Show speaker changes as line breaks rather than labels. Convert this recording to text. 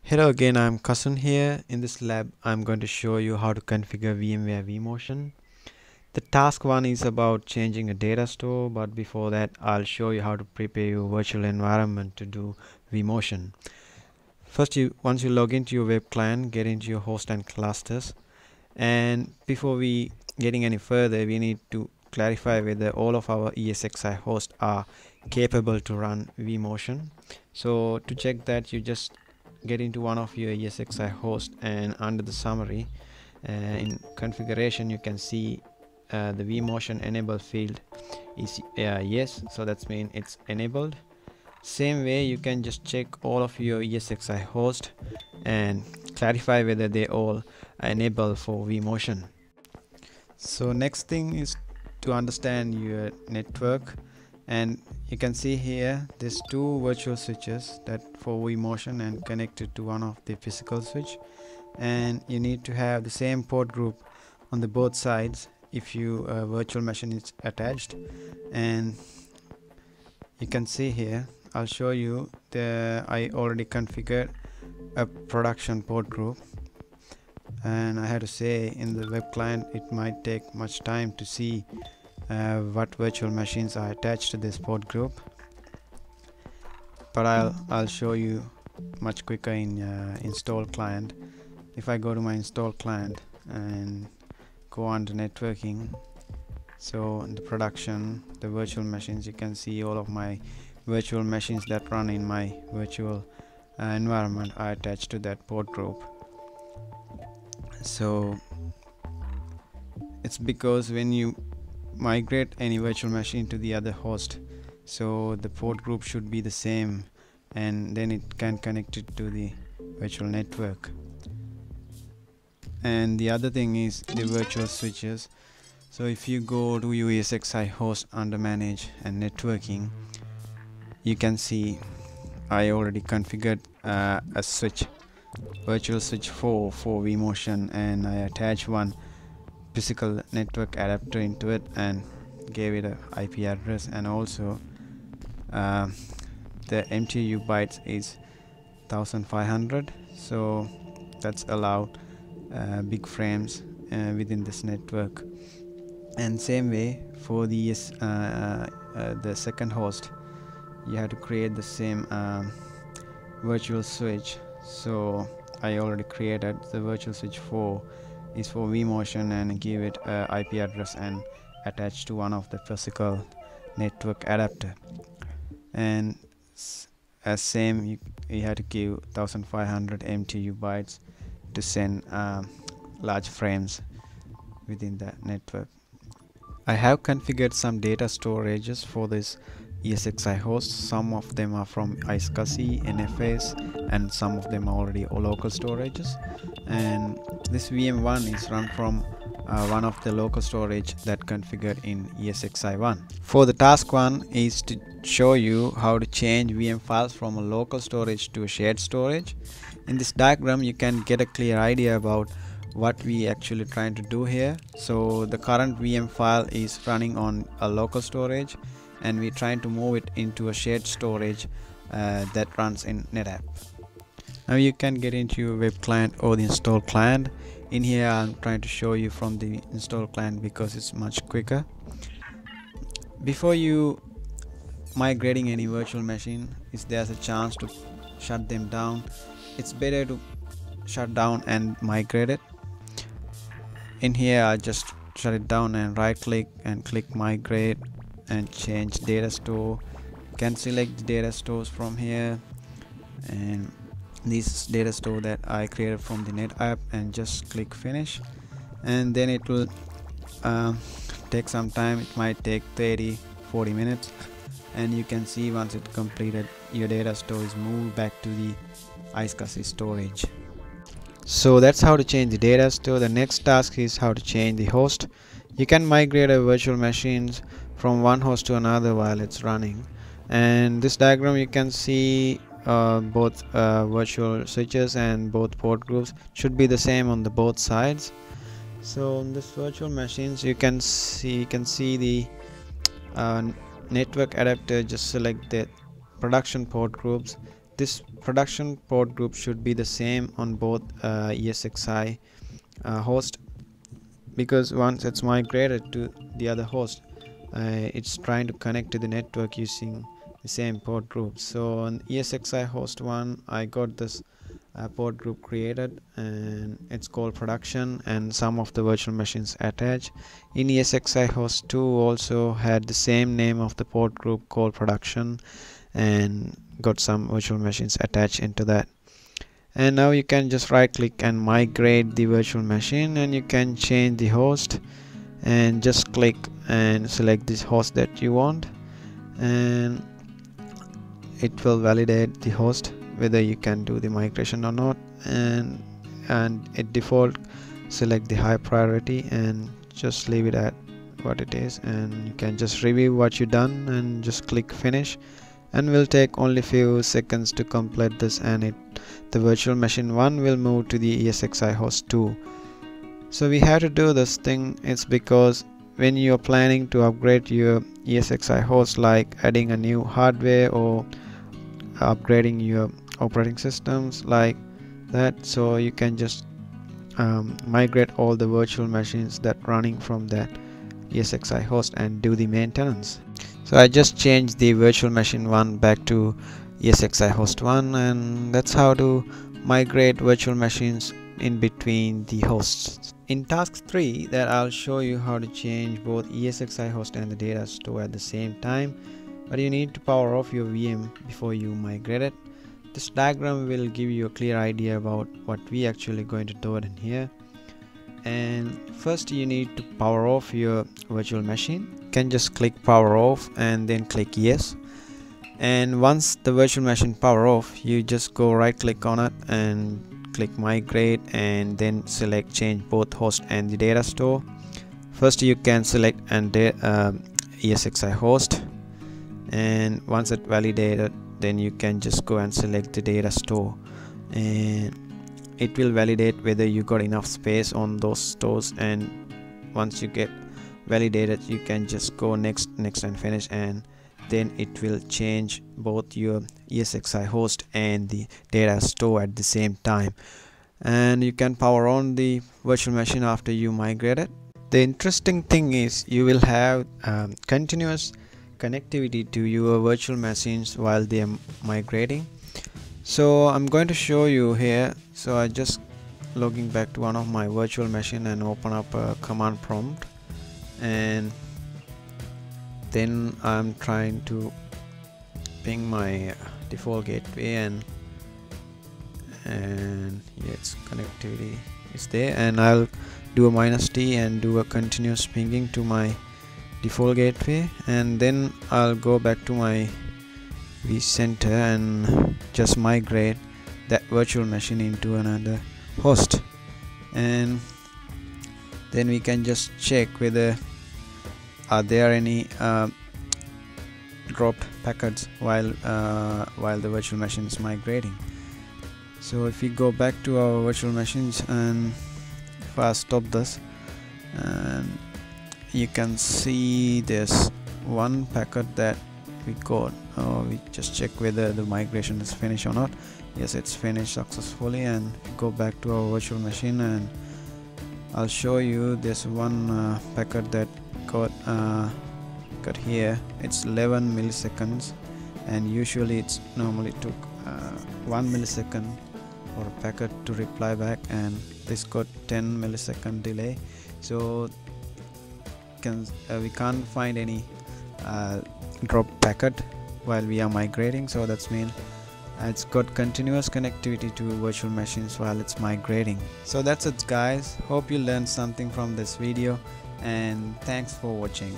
Hello again, I'm Kasun here. In this lab, I'm going to show you how to configure VMware vMotion. The task one is about changing a data store, but before that, I'll show you how to prepare your virtual environment to do vMotion. First, once you log into your web client, get into your host and clusters. And before we getting any further, we need to clarify whether all of our ESXi hosts are capable to run vMotion. So to check that, you just get into one of your ESXi hosts, and under the summary in configuration you can see the vMotion enable field is yes, so that's mean it's enabled. Same way you can just check all of your ESXi host and clarify whether they all are enabled for vMotion. So next thing is to understand your network, and you can see here there's two virtual switches that for vMotion and connected to one of the physical switch, and you need to have the same port group on the both sides if your virtual machine is attached. And you can see here, I'll show you I already configured a production port group, and I have to say in the web client it might take much time to see what virtual machines are attached to this port group, but I'll show you much quicker in install client. If I go to my install client and go under networking, so in the production, the virtual machines, you can see all of my virtual machines that run in my virtual environment are attached to that port group. So it's because when you migrate any virtual machine to the other host, so the port group should be the same, and then it can connect it to the virtual network. And the other thing is the virtual switches. So if you go to your ESXi host under manage and networking, you can see I already configured a switch, virtual switch 4 for vMotion, and I attached one physical network adapter into it and gave it a IP address, and also the MTU bytes is 1500, so that's allowed big frames within this network. And same way for the second host, you have to create the same virtual switch. So I already created the virtual switch 4 is for vMotion, and give it a IP address and attach to one of the physical network adapter. And as same, you have to give 1500 MTU bytes to send large frames within that network. I have configured some data storages for this ESXi hosts. Some of them are from ICMP, NFS, and some of them are already local storages. And this VM1 is run from one of the local storage that configured in ESXi1. For the task one is to show you how to change VM files from a local storage to a shared storage. In this diagram you can get a clear idea about what we actually trying to do here. So the current VM file is running on a local storage, and we're trying to move it into a shared storage that runs in NetApp. Now you can get into your web client or the install client. In here I'm trying to show you from the install client because it's much quicker. Before you migrating any virtual machine, if there's a chance to shut them down, it's better to shut down and migrate it. In here I just shut it down and right click and click migrate and change data store. You can select the data stores from here, and this data store that I created from the NetApp, and just click finish, and then it will take some time. It might take 30-40 minutes, and you can see once it's completed, your data store is moved back to the ICMP storage. So that's how to change the data store. The next task is how to change the host. You can migrate a virtual machines from one host to another while it's running, and this diagram you can see both virtual switches and both port groups should be the same on the both sides. So on this virtual machines you can see the network adapter. Just select the production port groups, this production port group should be the same on both ESXi host, because once it's migrated to the other host, it's trying to connect to the network using the same port group. So on ESXi host 1 I got this port group created, and it's called production, and some of the virtual machines attached. In ESXi host 2 also had the same name of the port group called production, and got some virtual machines attached into that. And now you can just right click and migrate the virtual machine, and you can change the host, and just click and select this host that you want, and it will validate the host whether you can do the migration or not. And at default select the high priority and just leave it at what it is, and you can just review what you've done and just click finish, and will take only few seconds to complete this, and the virtual machine 1 will move to the ESXi host 2. So we have to do this thing. It's because when you're planning to upgrade your ESXi host, like adding a new hardware or upgrading your operating systems like that, so you can just migrate all the virtual machines that running from that ESXi host and do the maintenance. So I just changed the virtual machine 1 back to ESXi host 1, and that's how to migrate virtual machines in between the hosts. In task 3 that I'll show you how to change both ESXi host and the data store at the same time, but you need to power off your VM before you migrate it. This diagram will give you a clear idea about what we actually going to do in here. And first you need to power off your virtual machine. You can just click power off and then click yes, and once the virtual machine power off, you just go right click on it and click migrate, and then select change both host and the data store. First you can select and ESXi host, and once it validated, then you can just go and select the data store, and it will validate whether you got enough space on those stores. And once you get validated, you can just go next and finish, and then it will change both your ESXi host and the data store at the same time. And you can power on the virtual machine after you migrate it. The interesting thing is you will have continuous connectivity to your virtual machines while they are migrating. So I'm going to show you here. So I just logging back to one of my virtual machine and open up a command prompt, and then I'm trying to ping my default gateway, and yeah, its connectivity is there, and I'll do a -t and do a continuous pinging to my default gateway, and then I'll go back to my vCenter and just migrate that virtual machine into another host, and then we can just check whether are there any dropped packets while the virtual machine is migrating. So if we go back to our virtual machines, and if I stop this, and you can see there's one packet that we got. We just check whether the migration is finished or not. Yes, it's finished successfully, and go back to our virtual machine, and I'll show you there's one packet that got here. It's 11 milliseconds, and usually it's normally took 1 millisecond for a packet to reply back, and this got 10 millisecond delay. So we can't find any drop packet while we are migrating, so that's mean it's got continuous connectivity to virtual machines while it's migrating. So that's it guys, hope you learned something from this video, and thanks for watching.